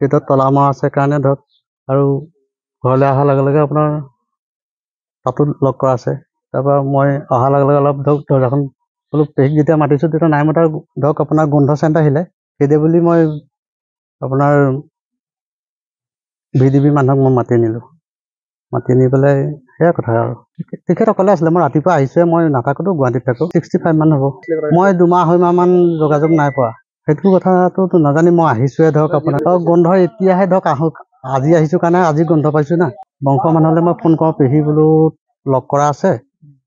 গেটত তলা মৰা আছে কাৰণে ধৰক আৰু ঘৰলৈ অহাৰ লগে লগে আপোনাৰ তাতো লগ কৰা আছে। তাৰপৰা মই অহাৰ লগে লগে অলপ ধৰক দৰ্জাখন বোলো পেহীক যেতিয়া মাতিছোঁ তেতিয়া নাই মতা ধৰক আপোনাৰ গোন্ধ চেণ্ট আহিলে সেইদে বুলি মই আপোনাৰ VDB মানুহক মই মাতি আনিলোঁ। মাতি নি পেলাই সেয়া কথা আৰু তেখেত অকলে আছিলে। মই ৰাতিপুৱা আহিছোঁহে, মই নাথাকোঁতো গুৱাহাটীত থাকোঁ। 65 মান হ'ব। মই 2-2.5 মাহমান যোগাযোগ নাই পোৱা। সেইটো কথাটো নাজানি মই আহিছোঁহে ধৰক আপোনাৰ গোন্ধ এতিয়াহে ধৰক আজি আহিছোঁ কাৰণে আজি গোন্ধ পাইছোঁ না। বংশ মানুহলৈ মই ফোন কৰোঁ, পেহী বোলো লগ কৰা আছে,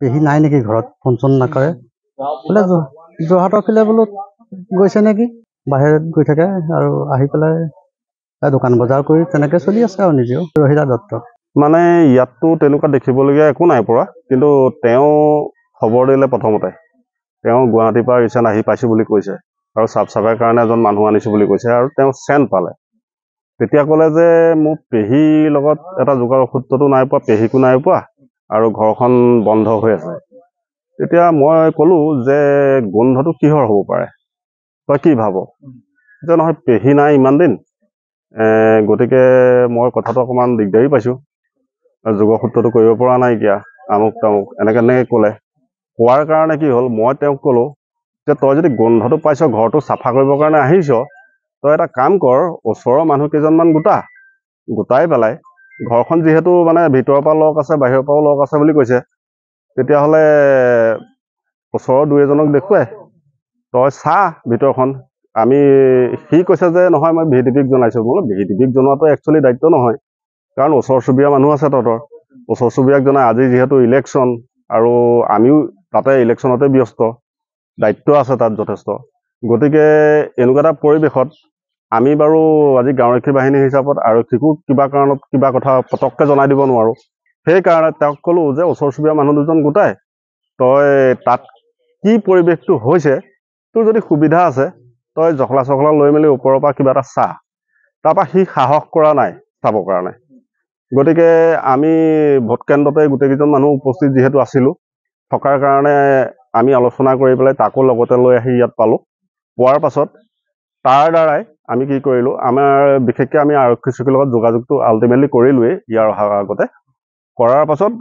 পেহী নাই নেকি ঘৰত, ফোন চোন নকৰে। বোলে যোৰহাটৰ ফালে বোলো গৈছে নেকি, বাহিৰত গৈ থাকে আৰু আহি পেলাই দোকান বজাৰ কৰি তেনেকৈ চলি আছে আৰু নিজেও। ৰহিলা দত্ত। মানে ইয়াততো তেনেকুৱা দেখিবলগীয়া একো নাই পৰা, কিন্তু তেওঁ খবৰ দিলে প্ৰথমতে তেওঁ গুৱাহাটীৰ পৰা ৰিচেণ্ট আহি পাইছোঁ বুলি কৈছে আৰু চাফ চাফাইৰ কাৰণে এজন মানুহ আনিছোঁ বুলি কৈছে আৰু তেওঁ চেণ্ট পালে। তেতিয়া ক'লে যে মোৰ পেহীৰ লগত এটা যোগাযোগ সূত্ৰটো নাই পোৱা, পেহীকো নাই পোৱা আৰু ঘৰখন বন্ধ হৈ আছে। তেতিয়া মই ক'লোঁ যে গোন্ধটো কিহৰ হ'ব পাৰে, তই কি ভাব? যে নহয় পেহী নাই ইমান দিন, গতিকে মই কথাটো অকণমান দিগদাৰী পাইছোঁ, যোগসূত্ৰটো কৰিব পৰা নাইকিয়া, আমুক তামুক এনেকৈ ক'লে। কোৱাৰ কাৰণে কি হ'ল, মই তেওঁক ক'লোঁ যে তই যদি গোন্ধটো পাইছ, ঘৰটো চাফা কৰিবৰ কাৰণে আহিছ, তই এটা কাম কৰ, ওচৰৰ মানুহ কেইজনমান গোটাই পেলাই ঘৰখন যিহেতু মানে ভিতৰৰ পৰা লক আছে বাহিৰৰ পৰাও লক আছে বুলি কৈছে, তেতিয়াহ'লে ওচৰৰ 2-এজনক দেখুৱাই তই চাহ ভিতৰখন। সি কৈছে যে নহয় মই VDBক জনাইছোঁ। বোলো VDBক জনোৱাটো একচুৱেলি দায়িত্ব নহয়, কাৰণ ওচৰ চুবুৰীয়া মানুহ আছে তহঁতৰ, ওচৰ চুবুৰীয়াক জনাই। আজি যিহেতু ইলেকশ্যন আৰু আমিও তাতে ইলেকশ্যনতে ব্যস্ত, দায়িত্ব আছে তাত যথেষ্ট। গতিকে এনেকুৱা এটা পৰিৱেশত আমি বাৰু আজি গাঁওৰক্ষী বাহিনী হিচাপত আৰক্ষীকো কিবা কাৰণত কিবা কথা পটককৈ জনাই দিব নোৱাৰোঁ। সেইকাৰণে তেওঁক ক'লোঁ যে ওচৰ চুবুৰীয়া মানুহ দুজন গোটাই তই তাত কি পৰিৱেশটো হৈছে, তোৰ যদি সুবিধা আছে তই জখলা চখলা লৈ মেলি ওপৰৰ পৰা কিবা এটা চা। তাৰপৰা সি সাহস কৰা নাই চাবৰ কাৰণে। গতিকে আমি ভোটকেন্দ্ৰতে গোটেইকেইজন মানুহ উপস্থিত যিহেতু আছিলোঁ, থকাৰ কাৰণে আমি আলোচনা কৰি পেলাই তাকো লগতে লৈ আহি ইয়াত পালোঁ। পোৱাৰ পাছত তাৰ দ্বাৰাই আমি কি কৰিলোঁ, বিশেষকৈ আমি আৰক্ষী চকীৰ লগত যোগাযোগটো আল্টিমেটলি কৰিলোৱেই ইয়াৰ অহাৰ আগতে। কৰাৰ পাছত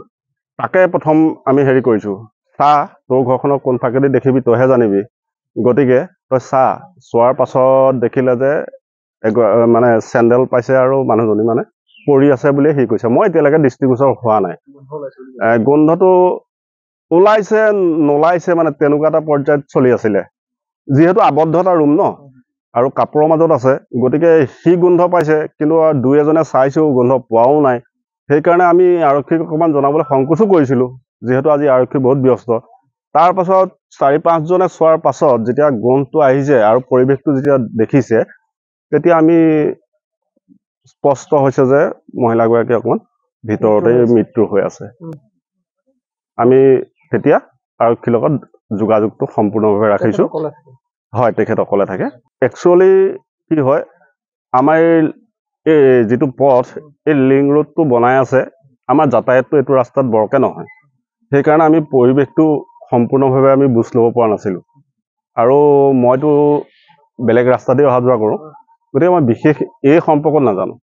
তাকে প্ৰথম আমি হেৰি কৰিছোঁ, চা তোৰ ঘৰখনৰ কোন ফাকেদি দেখিবি তইহে জানিবি, গতিকে তই চোৱাৰ পাছত দেখিলে যে মানে চেণ্ডেল পাইছে আৰু মানুহজনী মানে পৰি আছে বুলিয়ে সি কৈছে। মই এতিয়ালৈকে দৃষ্টিগোচৰ হোৱা নাই, গোন্ধটো ওলাইছে নোলাইছে মানে তেনেকুৱা এটা পৰ্যায়ত চলি আছিলে। যিহেতু আবদ্ধ এটা ৰুম ন আৰু কাপোৰৰ মাজত আছে, গতিকে সি গোন্ধ পাইছে, কিন্তু 2-এজনে চাইছোঁ গোন্ধ পোৱাও নাই। সেইকাৰণে আমি আৰক্ষীক অকণমান জনাবলৈ সংকোচো কৰিছিলোঁ, যিহেতু আজি আৰক্ষী বহুত ব্যস্ত। তাৰ পাছত 4-5জনে চোৱাৰ পাছত যেতিয়া গোন্ধটো আহিছে আৰু পৰিৱেশটো যেতিয়া দেখিছে, তেতিয়া আমি স্পষ্ট হৈছে যে মহিলাগৰাকী অকণমান ভিতৰতে মৃত্যু হৈ আছে। আমি তেতিয়া আৰক্ষীৰ লগত যোগাযোগটো সম্পূৰ্ণভাৱে ৰাখিছোঁ। হয়, তেখেত অকলে থাকে। একচুৱেলি কি হয়, আমাৰ এই যিটো পথ, এই লিংক ৰোডটো বনাই আছে, আমাৰ যাতায়াতটো এইটো ৰাস্তাত বৰকৈ নহয়। সেইকাৰণে আমি পৰিৱেশটো সম্পূৰ্ণভাৱে আমি বুজ ল'ব পৰা নাছিলোঁ। আৰু মইতো বেলেগ ৰাস্তা দি অহা যোৱা কৰোঁ, গতিকে মই বিশেষ এই সম্পৰ্কত নাজানো।